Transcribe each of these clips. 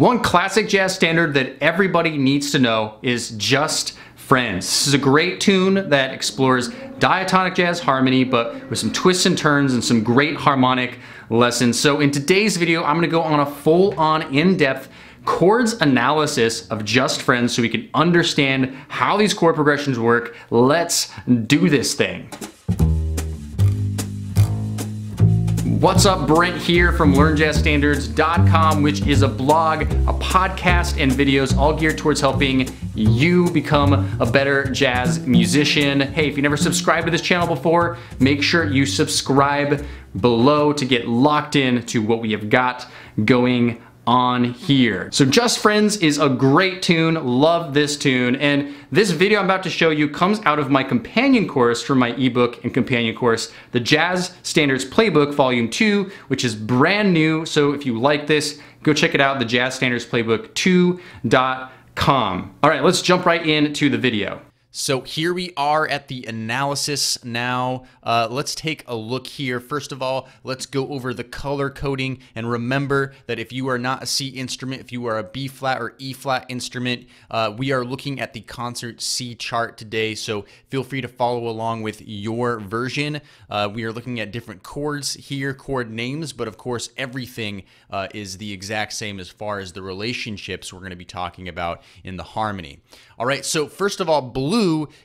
One classic jazz standard that everybody needs to know is Just Friends. This is a great tune that explores diatonic jazz harmony, but with some twists and turns and some great harmonic lessons. So in today's video, I'm gonna go on a full-on in-depth chords analysis of Just Friends so we can understand how these chord progressions work. Let's do this thing. What's up, Brent here from LearnJazzStandards.com, which is a blog, a podcast, and videos all geared towards helping you become a better jazz musician. Hey, if you never subscribed to this channel before, make sure you subscribe below to get locked in to what we have got going on here. So Just Friends is a great tune, love this tune, and this video I'm about to show you comes out of my companion course from my ebook and companion course, the Jazz Standards Playbook Volume 2, which is brand new. So if you like this, go check it out, the Jazz Standards Playbook 2.com. All right, let's jump right into the video. So here we are at the analysis now. Let's take a look here. First of all, let's go over the color coding, and remember that if you are not a C instrument, if you are a B flat or E flat instrument, we are looking at the concert C chart today, so feel free to follow along with your version. We are looking at different chords here, chord names, but of course everything is the exact same as far as the relationships we're going to be talking about in the harmony. All right, so first of all, blue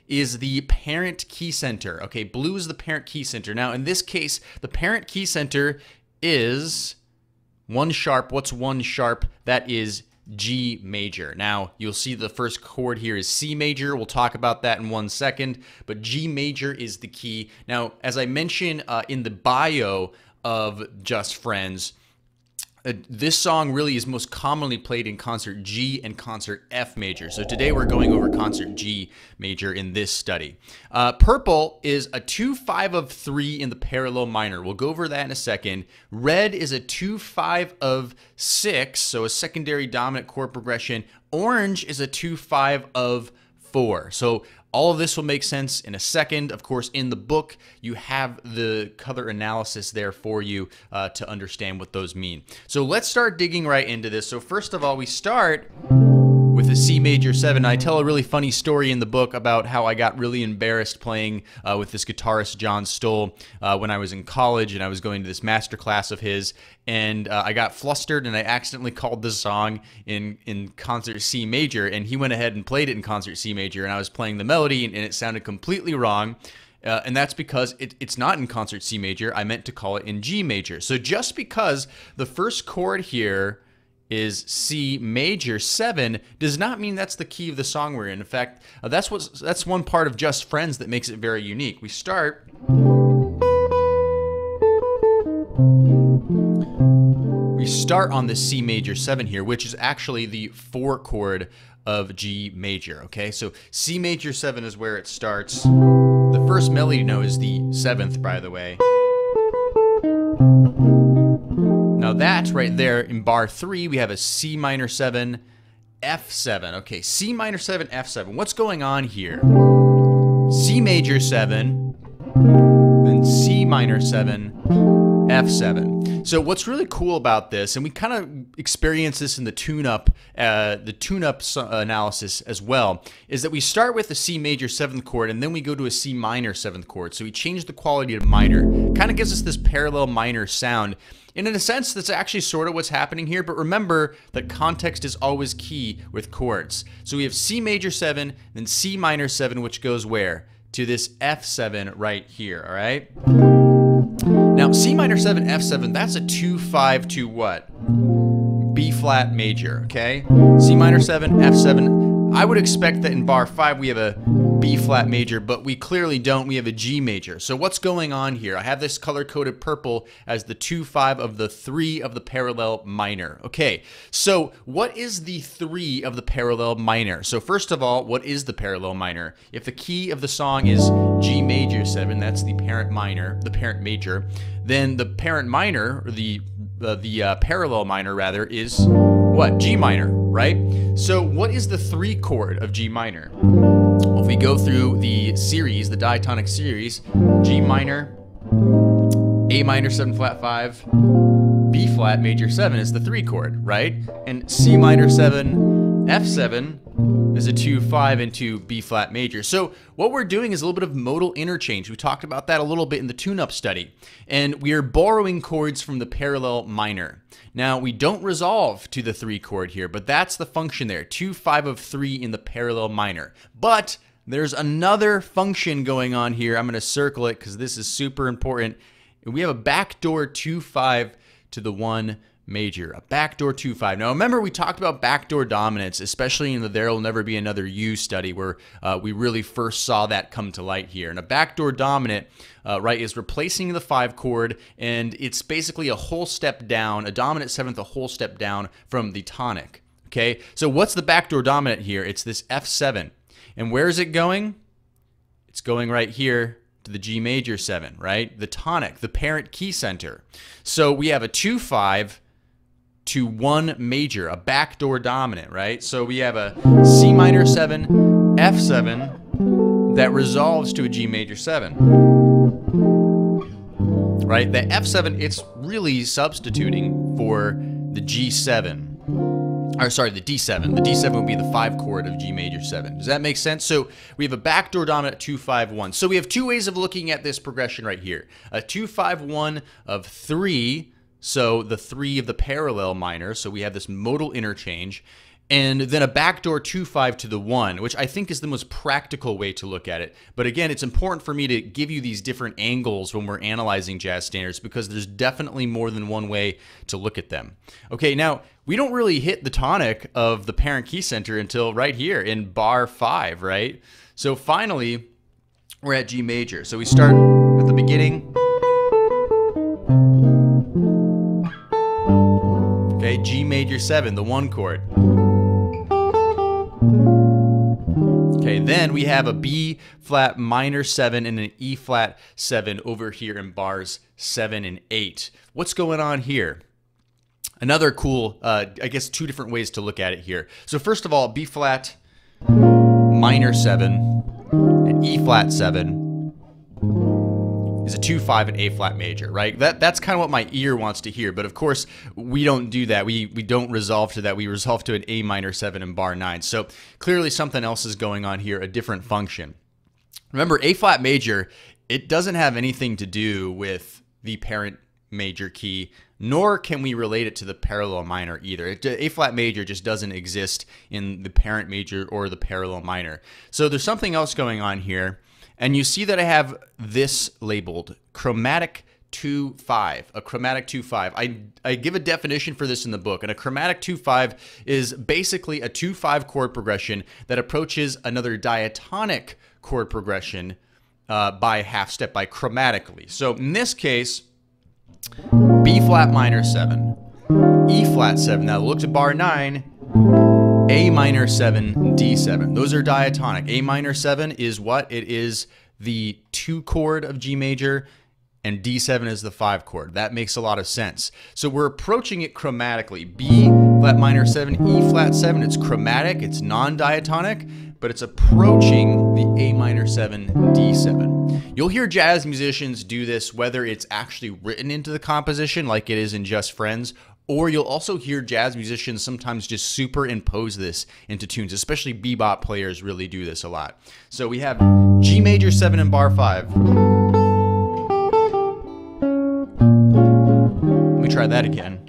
is the parent key center. Okay, blue is the parent key center. Now, in this case, the parent key center is 1 sharp. What's 1 sharp? That is G major. Now, you'll see the first chord here is C major. We'll talk about that in 1 second, but G major is the key. Now, as I mentioned in the bio of Just Friends, this song really is most commonly played in concert G and concert F major. So today we're going over concert G major in this study. Purple is a 2-5 of 3 in the parallel minor. We'll go over that in a second. Red is a 2-5 of 6, so a secondary dominant chord progression. Orange is a 2-5 of 4. So all of this will make sense in a second. Of course, in the book, you have the color analysis there for you to understand what those mean. So let's start digging right into this. So first of all, we start with a C major 7. I tell a really funny story in the book about how I got really embarrassed playing with this guitarist, John Stoll, when I was in college and I was going to this master class of his, and I got flustered and I accidentally called the song in concert C major, and he went ahead and played it in concert C major, and I was playing the melody and it sounded completely wrong. And that's because it's not in concert C major. I meant to call it in G major. So just because the first chord here is C major 7 does not mean that's the key of the song we're in. In fact, that's one part of Just Friends that makes it very unique. We start on the C major 7 here, which is actually the 4 chord of G major. Okay, so C major 7 is where it starts. The first melody note is the 7th, by the way. Now that right there in bar 3, we have a C minor 7, F7. Okay, C minor 7, F7. What's going on here? C major 7, then C minor 7, F7. So what's really cool about this, and we kind of experience this in the tune-up analysis as well, is that we start with a C major 7th chord and then we go to a C minor 7th chord. So we change the quality to minor. Kind of gives us this parallel minor sound. And in a sense, that's actually sort of what's happening here, but remember that context is always key with chords. So we have C major 7, then C minor 7, which goes where? To this F7 right here, all right? Now, C minor 7, F7, that's a 2-5 to what? B flat major, okay? C minor 7, F7. I would expect that in bar 5 we have a B flat major, but we clearly don't. We have a G major. So what's going on here? I have this color-coded purple as the 2-5 of the 3 of the parallel minor. Okay, so what is the 3 of the parallel minor? So first of all, what is the parallel minor? If the key of the song is G major 7, that's the parent minor, the parent major, then the parent minor, or the parallel minor rather, is what? G minor, right? So what is the 3 chord of G minor? Well, if we go through the series, the diatonic series, G minor, A minor 7 flat 5, B flat major 7 is the 3 chord, right? And C minor 7, F7 is a 2-5 into B flat major. So what we're doing is a little bit of modal interchange. We talked about that a little bit in the tune-up study. And we are borrowing chords from the parallel minor. Now, we don't resolve to the 3 chord here, but that's the function there, 2-5 of 3 in the parallel minor. But there's another function going on here. I'm going to circle it because this is super important. We have a backdoor 2-5 to the 1 major, a backdoor 2-5. Now remember, we talked about backdoor dominance, especially in the There Will Never Be Another You study, where we really first saw that come to light here. And a backdoor dominant, right, is replacing the 5 chord, and it's basically a whole step down, a dominant 7th, a whole step down from the tonic. Okay, so what's the backdoor dominant here? It's this F7. And where is it going? It's going right here to the G major 7, right? The tonic, the parent key center. So we have a 2-5 to 1 major, a backdoor dominant, right? So we have a C minor 7, F7 that resolves to a G major 7, right? The F7, it's really substituting for the G7. Or sorry, the D7. The D7 would be the 5 chord of G major 7. Does that make sense? So we have a backdoor dominant 2-5-1. So we have 2 ways of looking at this progression right here. A 2-5-1 of 3, so the 3 of the parallel minor. So we have this modal interchange. And then a backdoor 2-5 to the 1, which I think is the most practical way to look at it. But again, it's important for me to give you these different angles when we're analyzing jazz standards, because there's definitely more than one way to look at them. Okay, now we don't really hit the tonic of the parent key center until right here in bar 5, right? So finally, we're at G major. So we start at the beginning. Okay, G major 7, the 1 chord. Okay, then we have a B flat minor 7 and an E flat 7 over here in bars 7 and 8. What's going on here? Another cool, I guess 2 different ways to look at it here. So first of all, B flat minor 7 and E flat 7 is a 2-5 and A flat major, right? That's kind of what my ear wants to hear, but of course we don't do that. We don't resolve to that. We resolve to an A minor 7 in bar 9. So clearly something else is going on here, a different function. Remember, A flat major, it doesn't have anything to do with the parent major key, nor can we relate it to the parallel minor either. A flat major just doesn't exist in the parent major or the parallel minor. So there's something else going on here. And you see that I have this labeled chromatic 2-5, a chromatic 2-5. I give a definition for this in the book, and a chromatic 2-5 is basically a 2-5 chord progression that approaches another diatonic chord progression by half step, by chromatically. So in this case, B flat minor 7, E flat 7. Now look to bar 9. A minor 7, D7. Those are diatonic. A minor 7 is what? It is the 2 chord of G major, and D7 is the 5 chord. That makes a lot of sense. So we're approaching it chromatically. B flat minor 7, E flat 7. It's chromatic, it's non-diatonic, but it's approaching the A minor 7, D7. You'll hear jazz musicians do this, whether it's actually written into the composition like it is in Just Friends, or you'll also hear jazz musicians sometimes just superimpose this into tunes, especially bebop players really do this a lot. So we have G major 7 in bar 5. Let me try that again.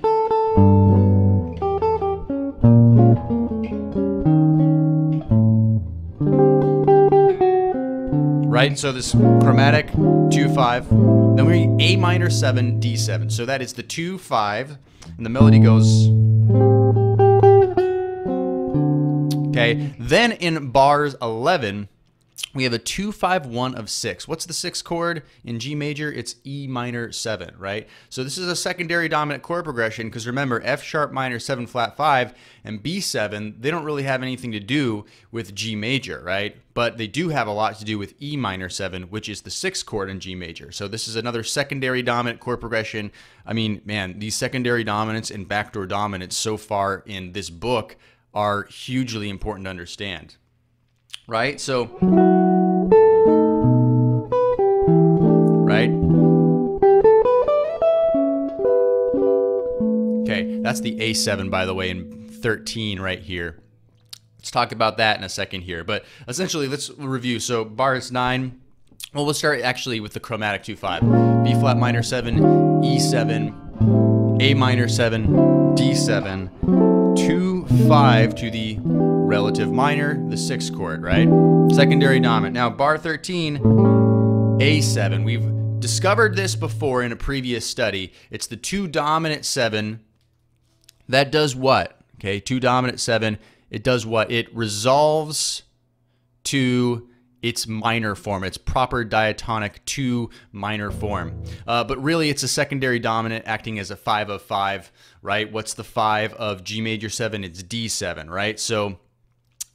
Right, so this chromatic 2-5, then we A minor 7, D7. So that is the 2-5. And the melody goes, okay. Then in bars 11, we have a 2-5-1 of 6. What's the 6th chord in G major? It's E minor 7, right? So this is a secondary dominant chord progression, because remember, F sharp minor 7 flat 5 and B7, they don't really have anything to do with G major, right? But they do have a lot to do with E minor 7, which is the 6th chord in G major. So this is another secondary dominant chord progression. I mean, man, these secondary dominants and backdoor dominants so far in this book are hugely important to understand, right? So, right? That's the A7, by the way, in 13 right here. Let's talk about that in a second here. But essentially, let's review. So bars 9, well, we'll start actually with the chromatic 2-5. B flat minor 7, E7, A minor 7, D7, 2-5 to the relative minor, the 6th chord, right? Secondary dominant. Now, bar 13, A7. We've discovered this before in a previous study. It's the 2 dominant 7 that does what? Okay, 2 dominant 7. It does what? It resolves to its minor form, its proper diatonic 2 minor form. But really, it's a secondary dominant acting as a 5 of 5, right? What's the 5 of G major 7? It's D7, right? So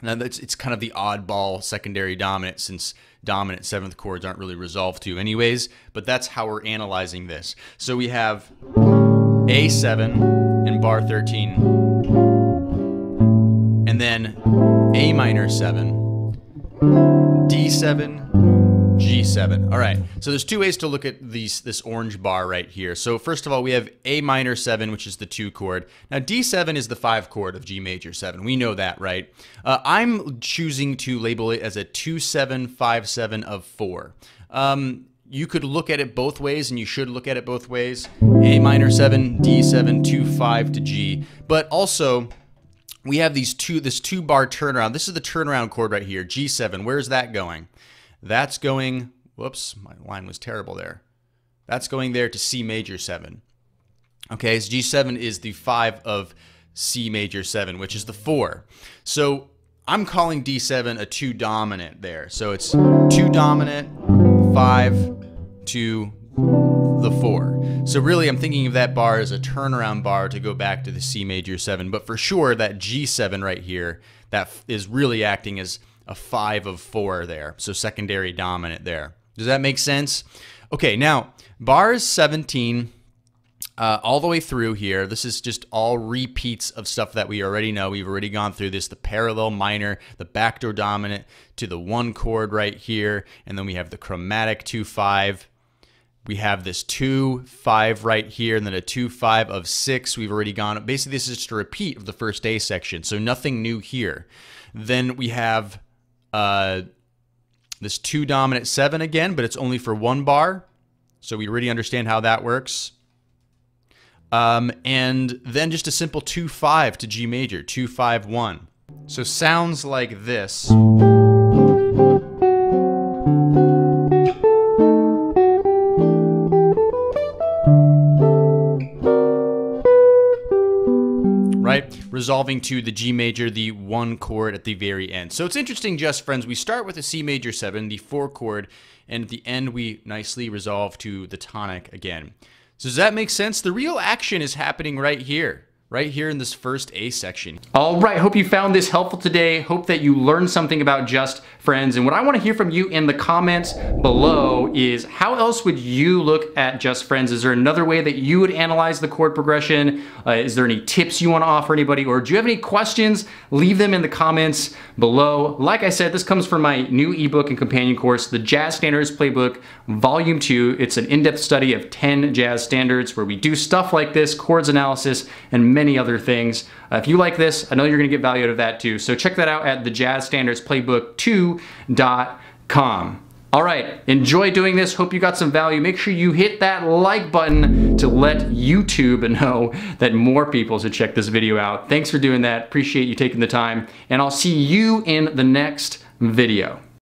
now it's kind of the oddball secondary dominant, since dominant 7th chords aren't really resolved to anyways, but that's how we're analyzing this. So we have A7 in bar 13, and then A minor 7, D7, G7. All right, so there's 2 ways to look at this orange bar right here. So first of all, we have A minor 7, which is the 2 chord. Now D7 is the 5 chord of G major 7. We know that, right? I'm choosing to label it as a 2-7-5-7 of 4. You could look at it both ways, and you should look at it both ways. A minor 7, D7, 2-5 to G. But also, we have this 2 bar turnaround. This is the turnaround chord right here, G7. Where's that going? That's going, whoops, my line was terrible there. That's going there to C major 7. Okay, so G7 is the 5 of C major 7, which is the 4. So I'm calling D7 a 2 dominant there. So it's 2 dominant, 5 to the 4. So really, I'm thinking of that bar as a turnaround bar to go back to the C major 7. But for sure, that G7 right here, that is really acting as a 5 of 4 there. So secondary dominant there. Does that make sense? Okay, now bars 17 all the way through here. This is just all repeats of stuff that we already know. We've already gone through this, the parallel minor, the backdoor dominant to the 1 chord right here. And then we have the chromatic 2-5. We have this 2-5 right here, and then a 2-5 of 6. We've already gone. Basically, this is just a repeat of the first A section, so nothing new here. Then we have this 2 dominant 7 again, but it's only for 1 bar. So we already understand how that works. And then just a simple 2-5 to G major, 2-5-1. So sounds like this. Right? Resolving to the G major, the 1 chord at the very end. So it's interesting, just friends, we start with a C major 7, the 4 chord, and at the end we nicely resolve to the tonic again. So does that make sense? The real action is happening right here in this first A section. All right, hope you found this helpful today. Hope that you learned something about Just Friends. And what I want to hear from you in the comments below is, how else would you look at Just Friends? Is there another way that you would analyze the chord progression? Is there any tips you want to offer anybody? Or do you have any questions? Leave them in the comments below. Like I said, this comes from my new ebook and companion course, the Jazz Standards Playbook, Volume 2. It's an in-depth study of 10 jazz standards where we do stuff like this, chords analysis, and many other things. If you like this, I know you're gonna get value out of that too. So check that out at thejazzstandardsplaybook2.com. All right, enjoy doing this. Hope you got some value. Make sure you hit that like button to let YouTube know that more people should check this video out. Thanks for doing that. Appreciate you taking the time, and I'll see you in the next video.